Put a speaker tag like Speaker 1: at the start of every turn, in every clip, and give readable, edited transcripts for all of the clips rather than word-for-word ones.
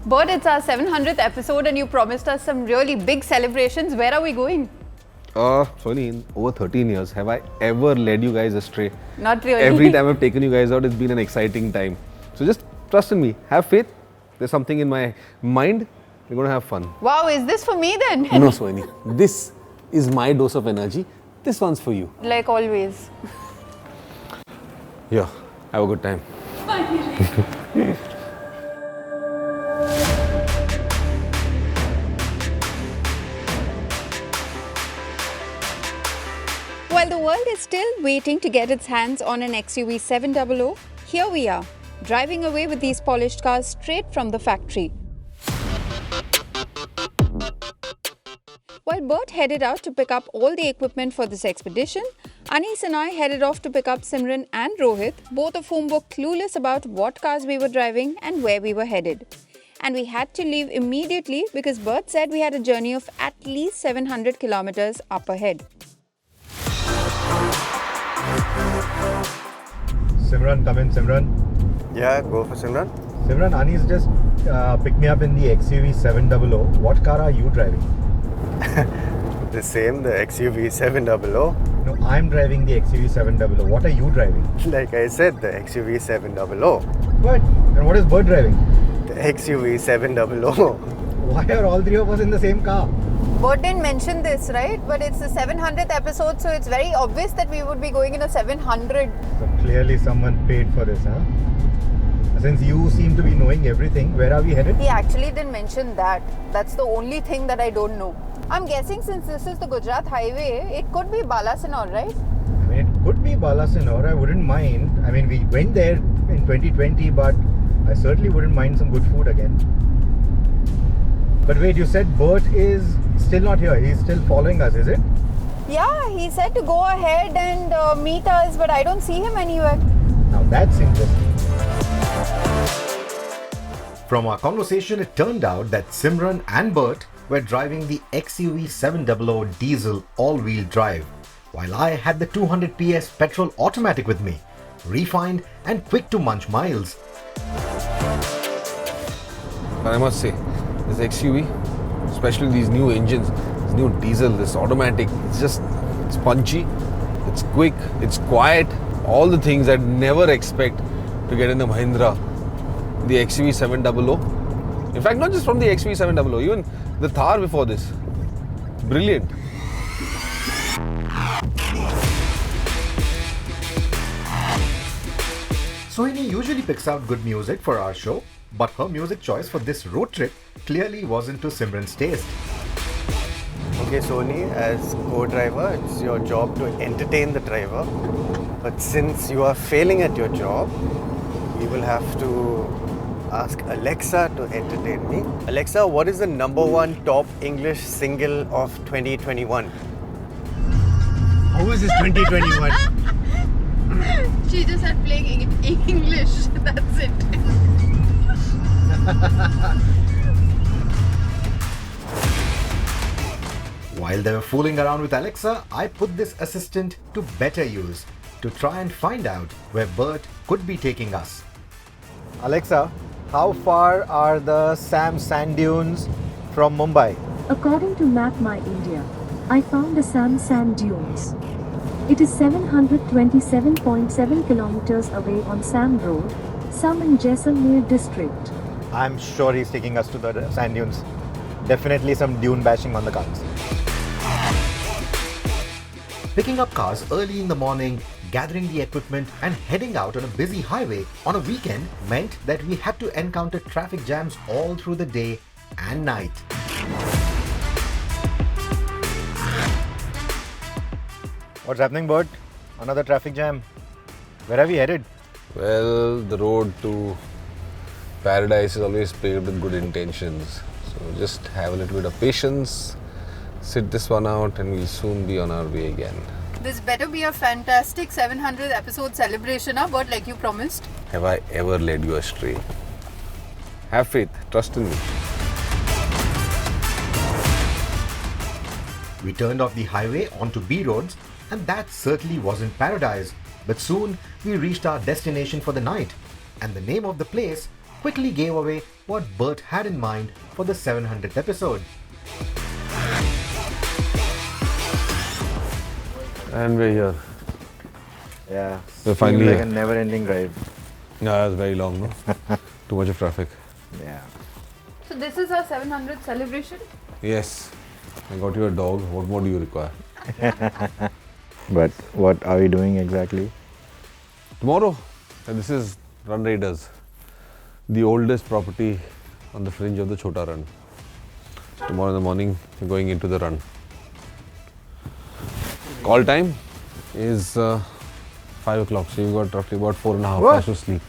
Speaker 1: But it's our 700th episode and you promised us some really big celebrations. Where are we going?
Speaker 2: Sorry, in over 13 years, have I ever led you guys astray?
Speaker 1: Not really.
Speaker 2: Every time I've taken you guys out, it's been an exciting time. So just trust in me, have faith. There's something in my mind. We're going to have fun.
Speaker 1: Wow, is this for me then?
Speaker 2: No, Swani. This is my dose of energy. This one's for you.
Speaker 1: Like always.
Speaker 2: Yeah, have a good time.
Speaker 1: While the world is still waiting to get its hands on an XUV700, here we are, driving away with these polished cars straight from the factory. While Bert headed out to pick up all the equipment for this expedition, Anis and I headed off to pick up Simran and Rohit, both of whom were clueless about what cars we were driving and where we were headed. And we had to leave immediately because Bert said we had a journey of at least 700 kilometers up ahead.
Speaker 3: Simran, come in, Simran.
Speaker 4: Yeah, go for Simran.
Speaker 3: Simran, Anis just picked me up in the XUV700. What car are you driving?
Speaker 4: The same, the XUV700.
Speaker 3: No, I'm driving the XUV700. What are you driving?
Speaker 4: Like I said, the XUV700.
Speaker 3: What? And what is Bert driving?
Speaker 4: The XUV700.
Speaker 3: Why are all three of us in the same car?
Speaker 1: Bert didn't mention this, right? But it's the 700th episode, so it's very obvious that we would be going in a 700.
Speaker 3: So clearly someone paid for this, huh? Since you seem to be knowing everything, where are we headed?
Speaker 1: He actually didn't mention that. That's the only thing that I don't know. I'm guessing since this is the Gujarat highway, it could be Balasinore, right?
Speaker 3: I mean, it could be Balasinore. I wouldn't mind. I mean, we went there in 2020, but I certainly wouldn't mind some good food again. But wait, you said Bert is still not here. He's still following us, is it?
Speaker 1: Yeah, he said to go ahead and meet us, but I don't see him anywhere.
Speaker 3: Now that's interesting.
Speaker 5: From our conversation, it turned out that Simran and Bert were driving the XUV700 diesel all-wheel drive, while I had the 200 PS petrol automatic with me, refined and quick to munch miles.
Speaker 2: But I must say, this XUV, especially these new engines, this new diesel, this automatic, it's punchy, it's quick, it's quiet, all the things I'd never expect to get in the Mahindra, the XUV700. In fact, not just from the XUV700, even the Thar before this. Brilliant.
Speaker 5: Sohini usually picks out good music for our show, but her music choice for this road trip clearly wasn't to Simran's taste.
Speaker 4: Okay, Sony, as co-driver, it's your job to entertain the driver. But since you are failing at your job, we will have to ask Alexa to entertain me. Alexa, what is the #1 top English single of 2021?
Speaker 3: How is this 2021?
Speaker 1: She just had playing English, that's it.
Speaker 5: While they were fooling around with Alexa, I put this assistant to better use to try and find out where Bert could be taking us.
Speaker 3: Alexa, how far are the Sam sand dunes from Mumbai?
Speaker 6: According to Map My India, I found the Sam Sand Dunes. It is 727.7 kilometers away on Sam Road, some in Jaisalmer district.
Speaker 3: I'm sure he's taking us to the sand dunes. Definitely some dune bashing on the cards.
Speaker 5: Picking up cars early in the morning, gathering the equipment and heading out on a busy highway on a weekend meant that we had to encounter traffic jams all through the day and night.
Speaker 3: What's happening, Bert? Another traffic jam. Where are we headed?
Speaker 2: Well, the road to paradise is always paved with good intentions. So just have a little bit of patience, sit this one out, and we'll soon be on our way again.
Speaker 1: This better be a fantastic 700th episode celebration, huh, Bert, like you promised.
Speaker 2: Have I ever led you astray? Have faith, trust in me.
Speaker 5: We turned off the highway onto B roads, and that certainly wasn't paradise. But soon we reached our destination for the night, and the name of the place quickly gave away what Bert had in mind for the 700th episode.
Speaker 2: And we're here.
Speaker 3: Yeah.
Speaker 2: So finally
Speaker 3: like
Speaker 2: here.
Speaker 3: a never-ending drive.
Speaker 2: Yeah, it was very long, no? Too much of traffic.
Speaker 3: Yeah.
Speaker 1: So this is our 700th celebration.
Speaker 2: Yes. I got you a dog. What more do you require?
Speaker 3: But what are we doing exactly?
Speaker 2: Tomorrow, and this is Rann Raiders, the oldest property on the fringe of the Chota Rann. Tomorrow in the morning, we're going into the run. Call time is 5 o'clock, so you've got roughly about 4.5 hours to sleep.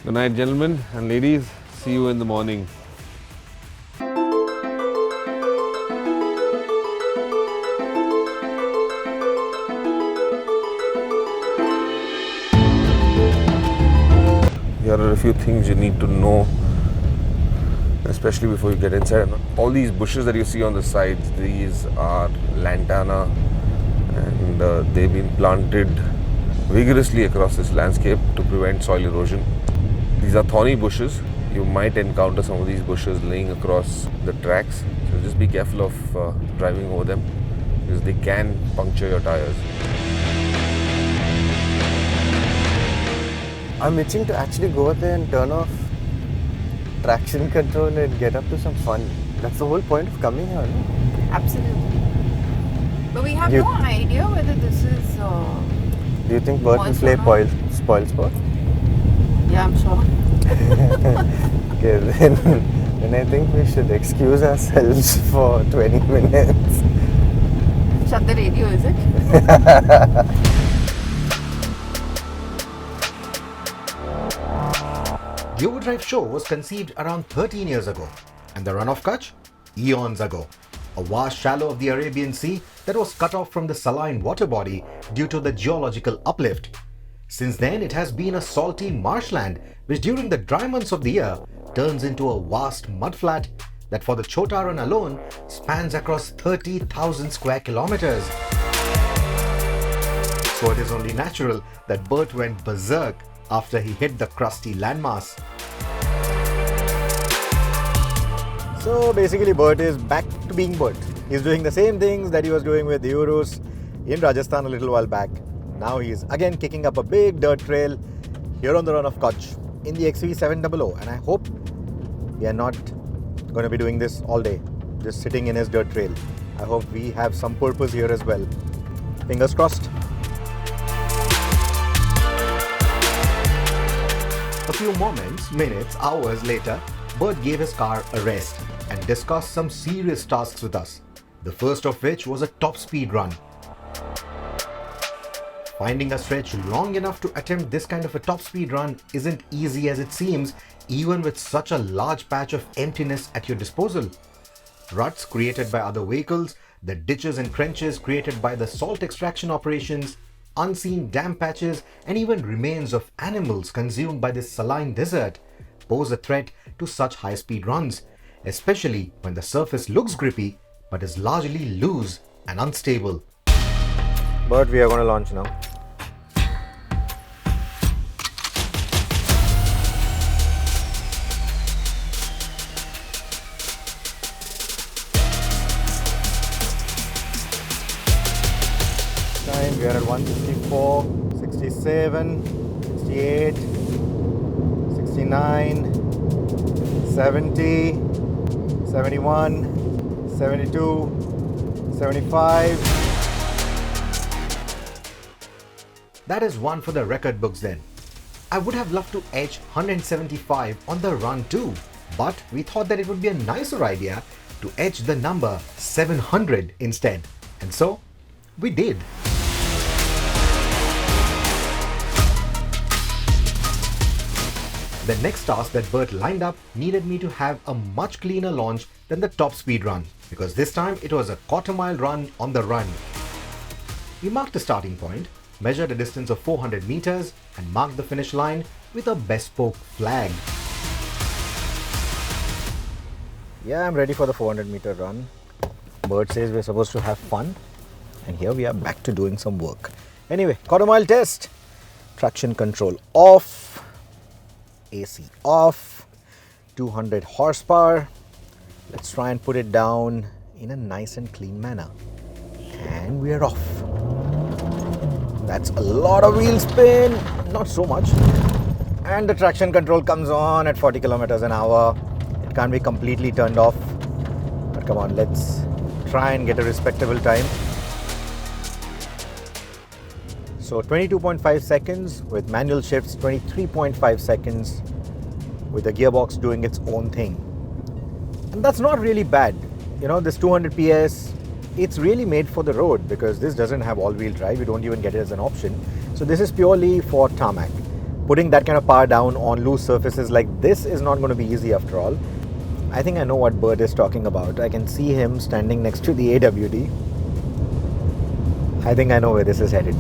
Speaker 2: Good night, gentlemen and ladies. See you in the morning. Here are a few things you need to know, especially before you get inside. All these bushes that you see on the sides, these are lantana, and they've been planted vigorously across this landscape to prevent soil erosion. These are thorny bushes. You might encounter some of these bushes laying across the tracks, so just be careful of driving over them because they can puncture your tires.
Speaker 4: I'm itching to actually go there and turn off traction control and get up to some fun. That's the whole point of coming here, no?
Speaker 1: Absolutely. But we have
Speaker 4: You-
Speaker 1: no idea whether this is.
Speaker 4: Do you think Bert will play spoil sport?
Speaker 1: Yeah, I'm sure.
Speaker 4: Okay, then I think we should excuse ourselves for 20 minutes.
Speaker 1: Shut the radio, is it?
Speaker 5: The Overdrive show was conceived around 13 years ago, and the Run of Kutch, eons ago. A vast shallow of the Arabian Sea that was cut off from the saline water body due to the geological uplift. Since then, it has been a salty marshland which during the dry months of the year turns into a vast mudflat that for the Chota Rann alone spans across 30,000 square kilometers. So it is only natural that Bert went berserk after he hit the crusty landmass.
Speaker 3: So basically Bert is back to being Bert. He's doing the same things that he was doing with the Urus in Rajasthan a little while back. Now he's again kicking up a big dirt trail here on the Run of Kutch in the XUV700, and I hope we are not going to be doing this all day, just sitting in his dirt trail. I hope we have some purpose here as well. Fingers crossed.
Speaker 5: A few moments, minutes, hours later, Bert gave his car a rest and discussed some serious tasks with us. The first of which was a top speed run. Finding a stretch long enough to attempt this kind of a top speed run isn't easy as it seems, even with such a large patch of emptiness at your disposal. Ruts created by other vehicles, the ditches and trenches created by the salt extraction operations, unseen dam patches, and even remains of animals consumed by this saline desert pose a threat to such high-speed runs, especially when the surface looks grippy but is largely loose and unstable.
Speaker 3: But we are going to launch now. We are at 164, 67, 68, 69, 70, 71, 72, 75.
Speaker 5: That is one for the record books then. I would have loved to edge 175 on the run too, but we thought that it would be a nicer idea to edge the number 700 instead. And so, we did. The next task that Bert lined up needed me to have a much cleaner launch than the top speed run, because this time it was a quarter-mile run on the run. We marked the starting point, measured a distance of 400 meters, and marked the finish line with a bespoke flag.
Speaker 3: Yeah, I'm ready for the 400-meter run. Bert says we're supposed to have fun, and here we are back to doing some work. Anyway, quarter-mile test. Traction control off.
Speaker 5: AC off. 200 horsepower. Let's try and put it down in a nice and clean manner. And we are off. That's a lot of wheel spin. Not so much. And the traction control comes on at 40 kilometers an hour. It can't be completely turned off. But come on, let's try and get a respectable time. So 22.5 seconds with manual shifts, 23.5 seconds with the gearbox doing its own thing. And that's not really bad. You know, this 200 PS, it's really made for the road because this doesn't have all-wheel drive. You don't even get it as an option. So this is purely for tarmac. Putting that kind of power down on loose surfaces like this is not going to be easy after all. I think I know what Bert is talking about. I can see him standing next to the AWD. I think I know where this is headed.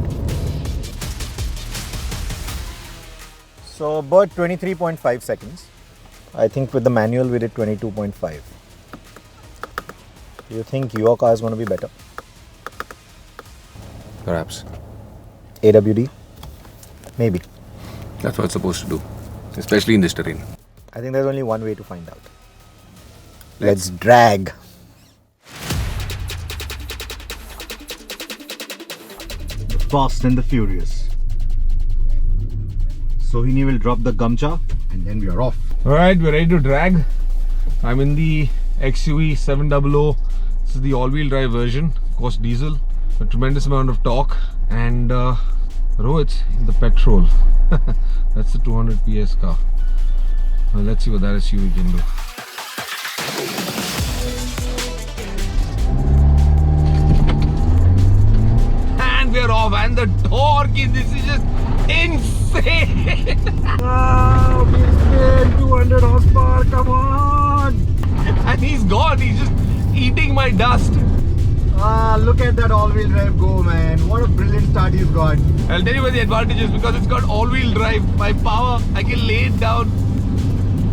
Speaker 5: So Bert, 23.5 seconds. I think with the manual we did 22.5. Do you think your car is going to be better?
Speaker 2: Perhaps.
Speaker 5: AWD? Maybe.
Speaker 2: That's what it's supposed to do, especially in this terrain.
Speaker 5: I think there's only one way to find out. Let's drag. The Fast and the Furious. Sohini will drop the gamcha and then we are off.
Speaker 2: Alright, we're ready to drag. I'm in the XUV700. This is the all-wheel drive version, of course diesel. A tremendous amount of torque and Rohit's in the petrol. That's the 200 PS car. Well, let's see what that SUV can do. And we're off, and the torque in this is just insane.
Speaker 5: Wow, big 200 horsepower, come on!
Speaker 2: And he's gone, he's just eating my dust.
Speaker 5: Look at that all-wheel drive go, man. What a brilliant start he's got.
Speaker 2: I'll tell you what the advantage is, because it's got all-wheel drive. My power, I can lay it down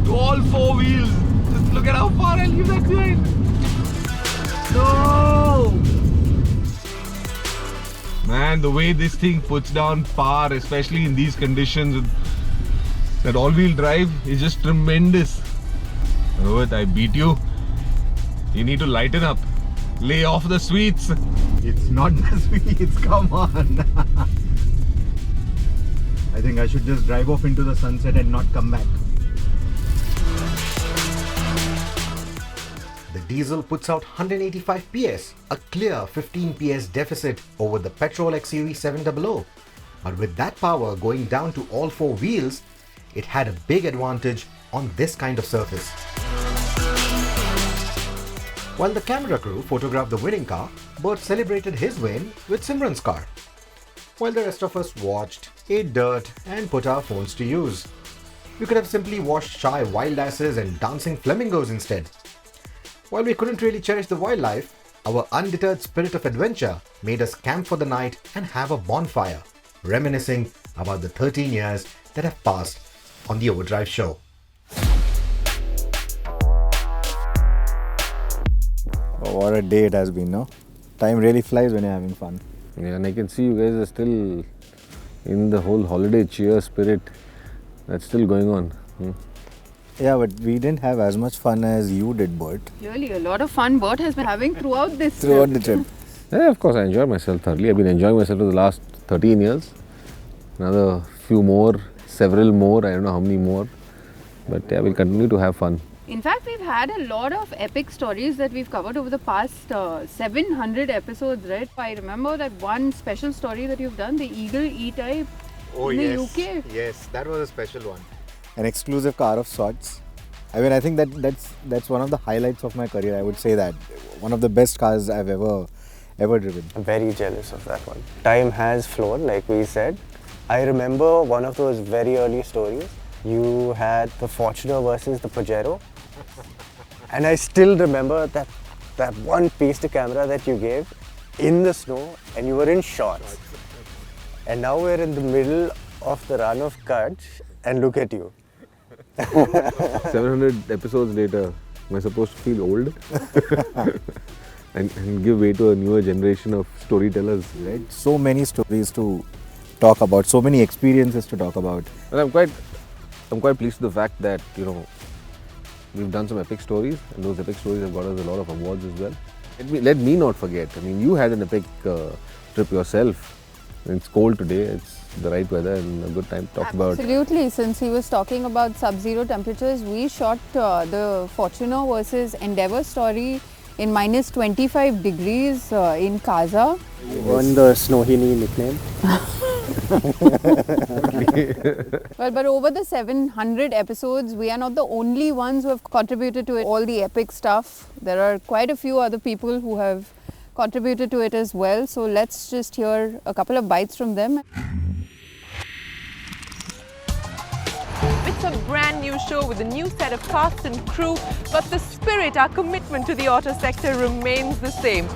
Speaker 2: to all four wheels. Just look at how far I'll leave that behind. No! Man, the way this thing puts down power, especially in these conditions with that all-wheel drive, is just tremendous. Rohit, I beat you. You need to lighten up. Lay off the sweets.
Speaker 5: It's not the sweets, come on. I think I should just drive off into the sunset and not come back. The diesel puts out 185 PS, a clear 15 PS deficit over the petrol XUV700. But with that power going down to all four wheels, it had a big advantage on this kind of surface. While the camera crew photographed the winning car, Bert celebrated his win with Simran's car. While the rest of us watched, ate dirt and put our phones to use. We could have simply watched shy wild asses and dancing flamingos instead. While we couldn't really cherish the wildlife, our undeterred spirit of adventure made us camp for the night and have a bonfire, reminiscing about the 13 years that have passed on the Overdrive show. Oh, what a day it has been, no? Time really flies when you're having fun.
Speaker 2: Yeah, and I can see you guys are still in the whole holiday cheer spirit that's still going on.
Speaker 5: Yeah, but we didn't have as much fun as you did, Bert.
Speaker 1: Really, a lot of fun Bert has been having throughout this
Speaker 5: Throughout the trip.
Speaker 2: Yeah, of course, I enjoyed myself thoroughly. I've been enjoying myself for the last 13 years. Another few more, several more, I don't know how many more. But yeah, we'll continue to have fun.
Speaker 1: In fact, we've had a lot of epic stories that we've covered over the past 700 episodes, right? I remember that one special story that you've done, the Eagle E-Type in the UK.
Speaker 5: Yes, that was a special one. An exclusive car of sorts. I mean, I think that's one of the highlights of my career. I would say that one of the best cars I've ever driven.
Speaker 4: I'm very jealous of that one. Time has flown, like we said. I remember one of those very early stories. You had the Fortuner versus the Pajero. And I still remember that one piece to camera that you gave in the snow and you were in shorts. And now we're in the middle of the run of Kutch and look at you.
Speaker 2: 700 episodes later, am I supposed to feel old? and give way to a newer generation of storytellers,
Speaker 5: Right? So many stories to talk about, so many experiences to talk about.
Speaker 2: Well, I'm quite I'm quite pleased with the fact that, we've done some epic stories, and those epic stories have got us a lot of awards as well. Let me not forget, you had an epic trip yourself. It's cold today, it's the right weather and a good time to talk about.
Speaker 1: Absolutely, since he was talking about sub-zero temperatures, we shot the Fortuner versus Endeavour story in minus 25 degrees in Kaza.
Speaker 4: You won the Snohini nickname.
Speaker 1: Well, but over the 700 episodes, we are not the only ones who have contributed to it, all the epic stuff. There are quite a few other people who have contributed to it as well. So let's just hear a couple of bites from them.
Speaker 7: It's a brand new show with a new set of cast and crew, but the spirit, our commitment to the auto sector remains the same.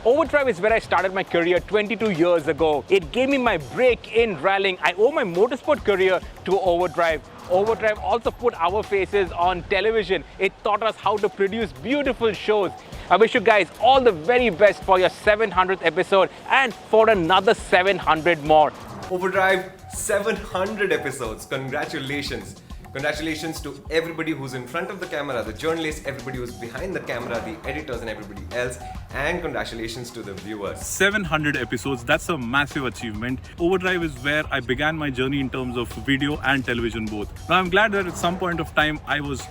Speaker 8: Overdrive is where I started my career 22 years ago. It gave me my break in rallying. I owe my motorsport career to Overdrive. Overdrive also put our faces on television. It taught us how to produce beautiful shows. I wish you guys all the very best for your 700th episode and for another 700 more.
Speaker 9: Overdrive 700 episodes. Congratulations. Congratulations to everybody who's in front of the camera, the journalists, everybody who's behind the camera, the editors and everybody else. And congratulations to the viewers.
Speaker 10: 700 episodes, that's a massive achievement. Overdrive is where I began my journey in terms of video and television both. Now I'm glad that at some point of time I was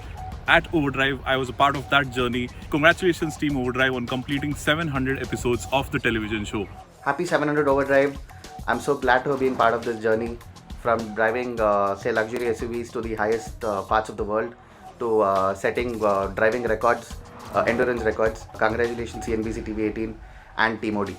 Speaker 10: at Overdrive, I was a part of that journey. Congratulations Team Overdrive on completing 700 episodes of the television show.
Speaker 11: Happy 700 Overdrive. I'm so glad to have been part of this journey. From driving, say, luxury SUVs to the highest parts of the world, to setting driving records, endurance records. Congratulations CNBC TV18 and Team OD.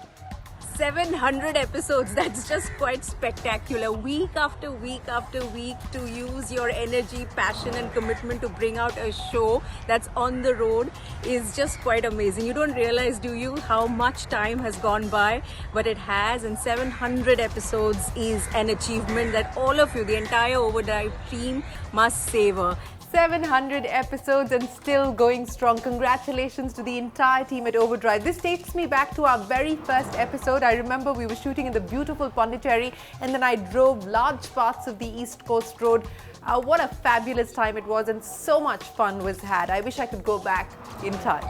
Speaker 7: 700 episodes, that's just quite spectacular. Week after week after week, to use your energy, passion and commitment to bring out a show that's on the road is just quite amazing. You don't realize, do you, how much time has gone by? But it has, and 700 episodes is an achievement that all of you, the entire Overdrive team, must savor. 700 episodes and still going strong. Congratulations to the entire team at Overdrive. This takes me back to our very first episode. I remember we were shooting in the beautiful Pondicherry, and then I drove large parts of the East Coast Road. What a fabulous time it was, and so much fun was had. I wish I could go back in time.